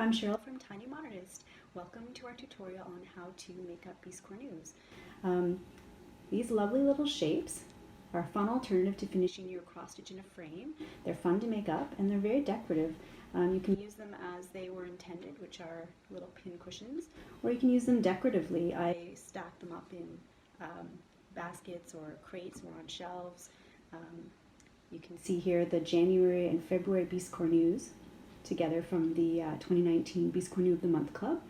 I'm Cheryl from Tiny Modernist. Welcome to our tutorial on how to make up Biscornus. These lovely little shapes are a fun alternative to finishing your cross stitch in a frame. They're fun to make up and they're very decorative. You can use them as they were intended, which are little pin cushions, or you can use them decoratively. I stack them up in baskets or crates or on shelves. You can see here the January and February Biscornus together from the 2019 Biscornu of the Month Club.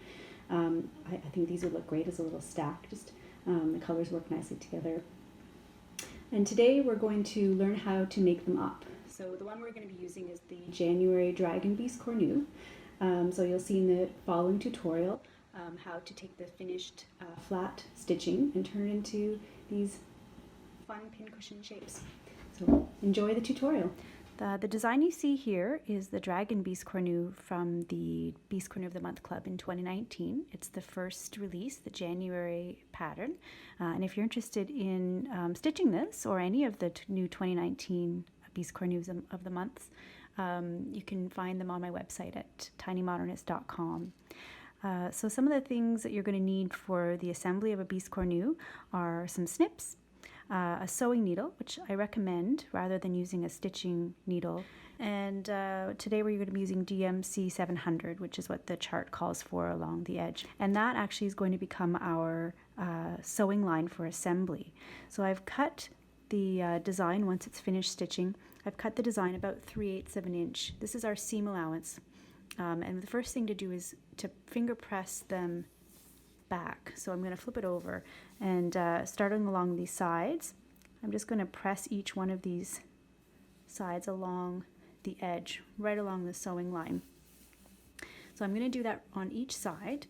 I think these would look great as a little stack. Just the colors work nicely together. And today we're going to learn how to make them up. So the one we're going to be using is the January Dragon Biscornu. So you'll see in the following tutorial how to take the finished flat stitching and turn it into these fun pincushion shapes. So enjoy the tutorial. The design you see here is the Dragon Biscornu from the Biscornu of the Month Club in 2019. It's the first release, the January pattern. And if you're interested in stitching this or any of the new 2019 Biscornus of the months, you can find them on my website at tinymodernist.com. So some of the things that you're going to need for the assembly of a Biscornu are some snips, a sewing needle, which I recommend rather than using a stitching needle, and today we're going to be using DMC 700, which is what the chart calls for along the edge, and that actually is going to become our sewing line for assembly. So I've cut the design once it's finished stitching. I've cut the design about 3/8 of an inch. This is our seam allowance, and the first thing to do is to finger press them back. So I'm going to flip it over and starting along these sides, I'm just going to press each one of these sides along the edge, right along the sewing line. So I'm going to do that on each side,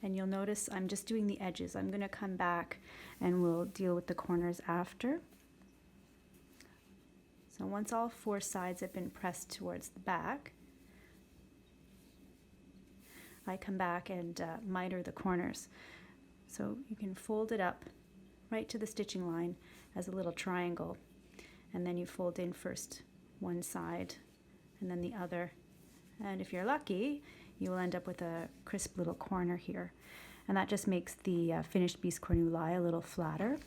and you'll notice I'm just doing the edges. I'm going to come back and we'll deal with the corners after. So once all 4 sides have been pressed towards the back, I come back and miter the corners. So you can fold it up right to the stitching line as a little triangle, and then you fold in first one side and then the other, and if you're lucky you will end up with a crisp little corner here, and that just makes the finished Biscornu lie a little flatter.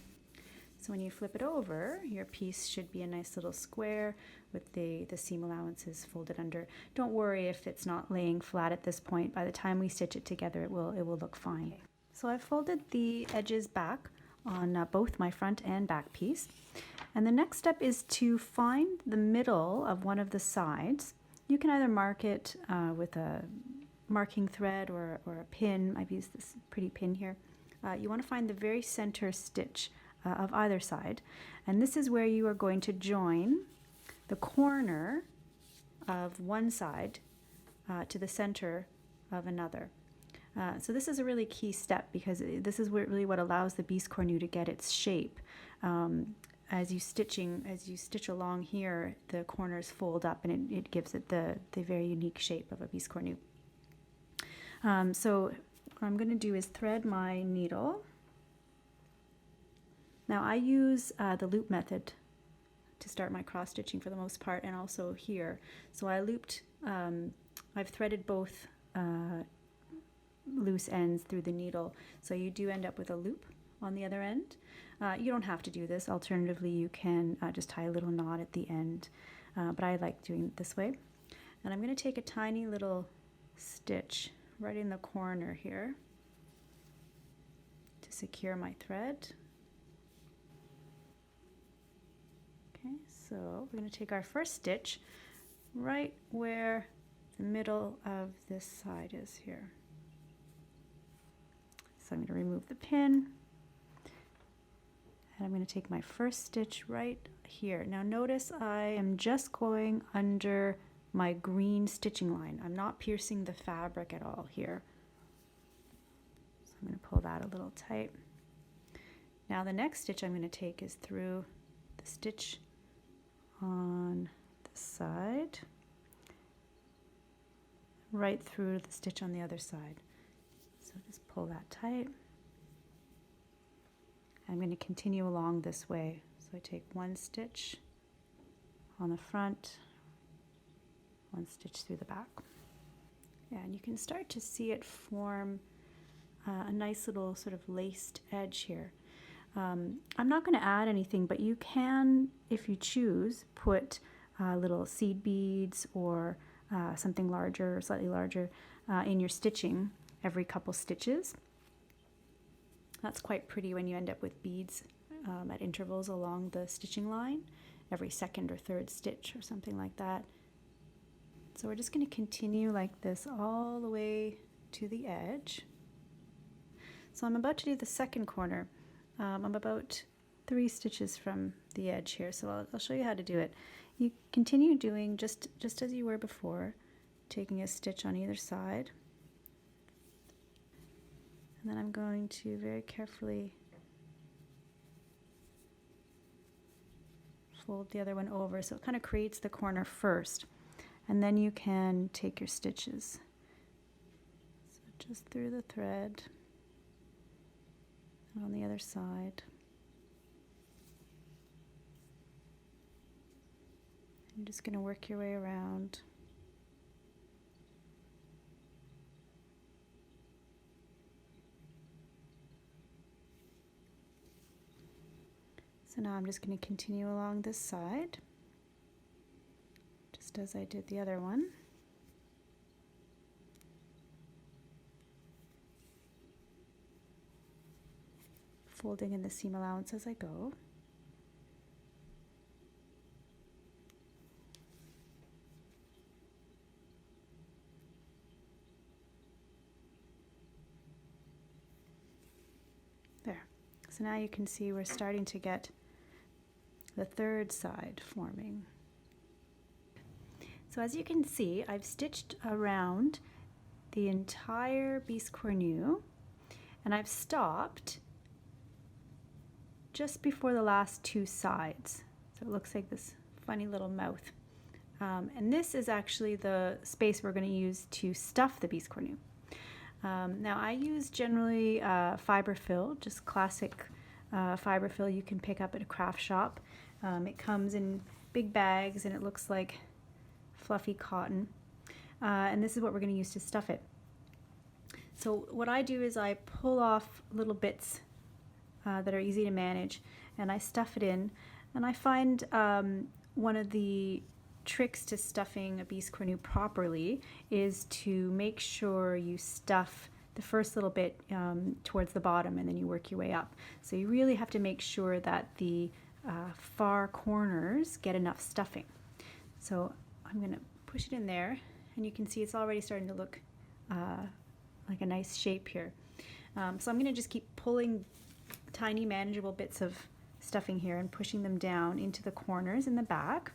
So when you flip it over, your piece should be a nice little square with the seam allowances folded under. Don't worry if it's not laying flat at this point. By the time we stitch it together, it will look fine. So I've folded the edges back on both my front and back piece. And the next step is to find the middle of one of the sides. You can either mark it with a marking thread or a pin. I've used this pretty pin here. You want to find the very center stitch of either side, and this is where you are going to join the corner of one side to the center of another. So this is a really key step because this is really what allows the Biscornu to get its shape. As you stitch along here, the corners fold up and it gives it the very unique shape of a Biscornu. So what I'm going to do is thread my needle. Now I use the loop method to start my cross stitching for the most part, and also here. So I've threaded both loose ends through the needle, so you do end up with a loop on the other end. You don't have to do this. Alternatively, you can just tie a little knot at the end, but I like doing it this way. And I'm going to take a tiny little stitch right in the corner here to secure my thread. Okay, so we're going to take our first stitch right where the middle of this side is here. So I'm going to remove the pin, and I'm going to take my first stitch right here. Now notice I am just going under my green stitching line. I'm not piercing the fabric at all here. So I'm going to pull that a little tight. Now the next stitch I'm going to take is through the stitch on this side, right through the stitch on the other side. So just pull that tight. I'm going to continue along this way. So I take one stitch on the front, one stitch through the back. Yeah, and you can start to see it form a nice little sort of laced edge here. I'm not going to add anything, but you can, if you choose, put little seed beads or something larger, slightly larger, in your stitching every couple stitches. That's quite pretty when you end up with beads at intervals along the stitching line, every second or third stitch or something like that. So we're just going to continue like this all the way to the edge. So I'm about to do the second corner. I'm about 3 stitches from the edge here, so I'll show you how to do it. You continue doing just as you were before, taking a stitch on either side. And then I'm going to very carefully fold the other one over so it kind of creates the corner first. And then you can take your stitches. So just through the thread and on the other side. You're just going to work your way around. So now I'm just going to continue along this side, just as I did the other one. Folding in the seam allowance as I go. There. So now you can see we're starting to get the third side forming. So as you can see, I've stitched around the entire Biscornu, and I've stopped just before the last 2 sides. So it looks like this funny little mouth. And this is actually the space we're going to use to stuff the Biscornu. Now I use generally fiber fill, just classic fiber fill you can pick up at a craft shop. It comes in big bags and it looks like fluffy cotton. And this is what we're going to use to stuff it. So what I do is I pull off little bits that are easy to manage and I stuff it in. And I find one of the tricks to stuffing a Biscornu properly is to make sure you stuff the first little bit towards the bottom and then you work your way up. So you really have to make sure that the far corners get enough stuffing. So I'm going to push it in there and you can see it's already starting to look like a nice shape here. So I'm going to just keep pulling tiny manageable bits of stuffing here and pushing them down into the corners in the back.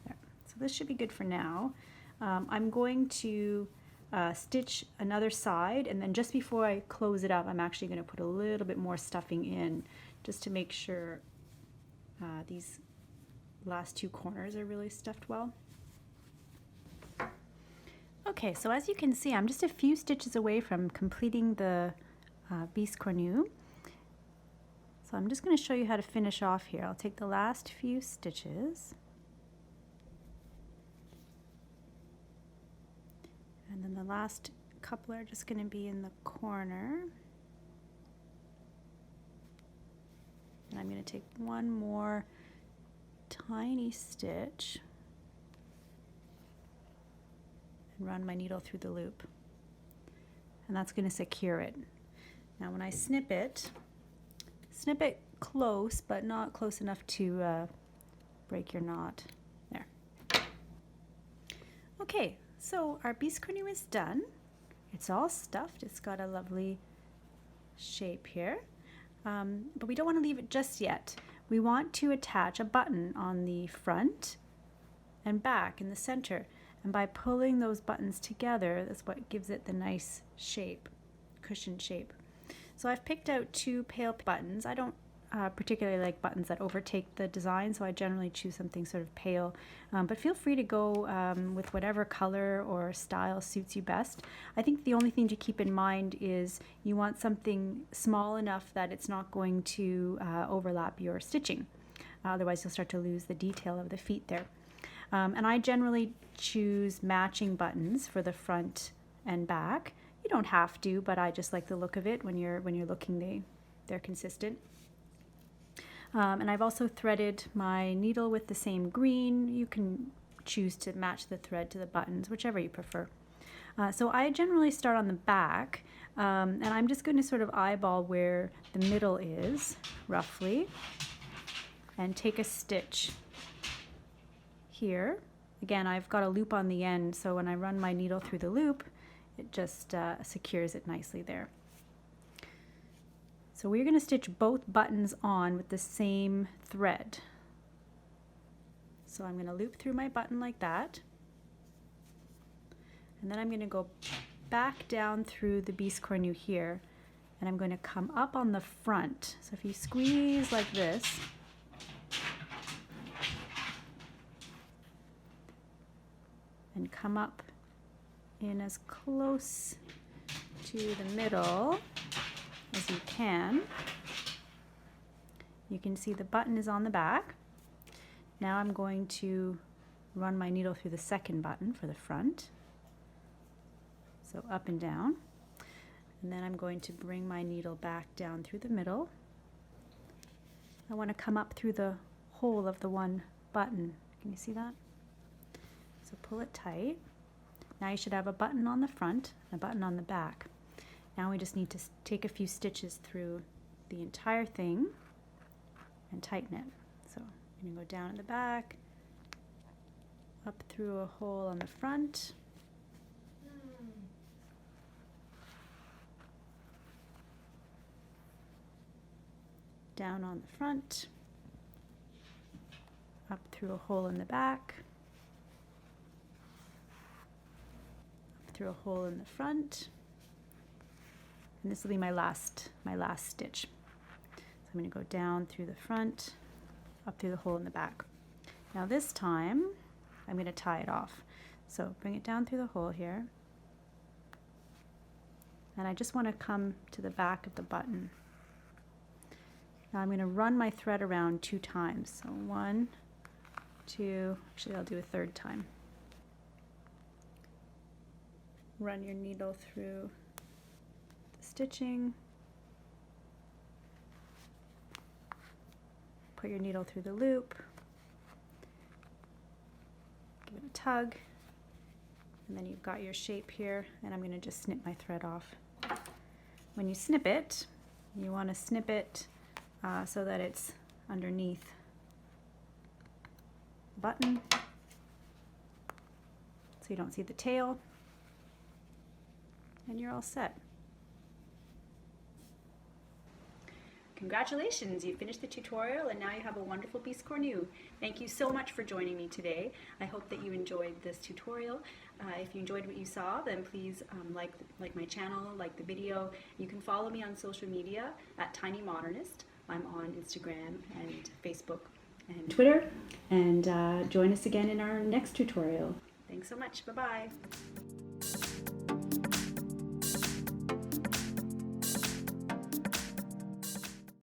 There. So this should be good for now. I'm going to stitch another side, and then just before I close it up I'm actually going to put a little bit more stuffing in just to make sure these last 2 corners are really stuffed well. Okay, so as you can see I'm just a few stitches away from completing the Biscornu. So I'm just going to show you how to finish off here. I'll take the last few stitches and then the last couple are just going to be in the corner. And I'm going to take one more tiny stitch and run my needle through the loop. And that's going to secure it. Now when I snip it close, but not close enough to break your knot. There. Okay. So our Biscornu is done. It's all stuffed. It's got a lovely shape here. But we don't want to leave it just yet. We want to attach a button on the front and back in the center. And by pulling those buttons together, that's what gives it the nice shape, cushion shape. So I've picked out 2 pale buttons. I don't particularly like buttons that overtake the design, so I generally choose something sort of pale. But feel free to go with whatever color or style suits you best. I think the only thing to keep in mind is you want something small enough that it's not going to overlap your stitching. Otherwise you'll start to lose the detail of the feet there. And I generally choose matching buttons for the front and back. You don't have to, but I just like the look of it when you're looking. They're consistent. And I've also threaded my needle with the same green. You can choose to match the thread to the buttons, whichever you prefer. So I generally start on the back, and I'm just going to sort of eyeball where the middle is, roughly, and take a stitch here. Again, I've got a loop on the end, so when I run my needle through the loop, it just secures it nicely there. So we're going to stitch both buttons on with the same thread. So I'm going to loop through my button like that. And then I'm going to go back down through the Biscornu here, and I'm going to come up on the front. So if you squeeze like this, and come up in as close to the middle as you can. You can see the button is on the back. Now I'm going to run my needle through the second button for the front. So up and down. And then I'm going to bring my needle back down through the middle. I want to come up through the hole of the one button. Can you see that? So pull it tight. Now you should have a button on the front and a button on the back. Now we just need to take a few stitches through the entire thing and tighten it. So I'm going to go down in the back, up through a hole on the front, down on the front, up through a hole in the back, up through a hole in the front, and this will be my last stitch. So I'm going to go down through the front, up through the hole in the back. Now this time I'm going to tie it off. So bring it down through the hole here, and I just want to come to the back of the button. Now I'm going to run my thread around 2 times. So 1, 2, actually I'll do a 3rd time. Run your needle through the stitching. Put your needle through the loop. Give it a tug. And then you've got your shape here, and I'm going to just snip my thread off. When you snip it, you want to snip it so that it's underneath the button, so you don't see the tail, and you're all set. Congratulations, you finished the tutorial and now you have a wonderful Biscornu. Thank you so much for joining me today. I hope that you enjoyed this tutorial. If you enjoyed what you saw, then please like my channel, like the video. You can follow me on social media at Tiny Modernist. I'm on Instagram and Facebook and Twitter. And join us again in our next tutorial. Thanks so much. Bye-bye.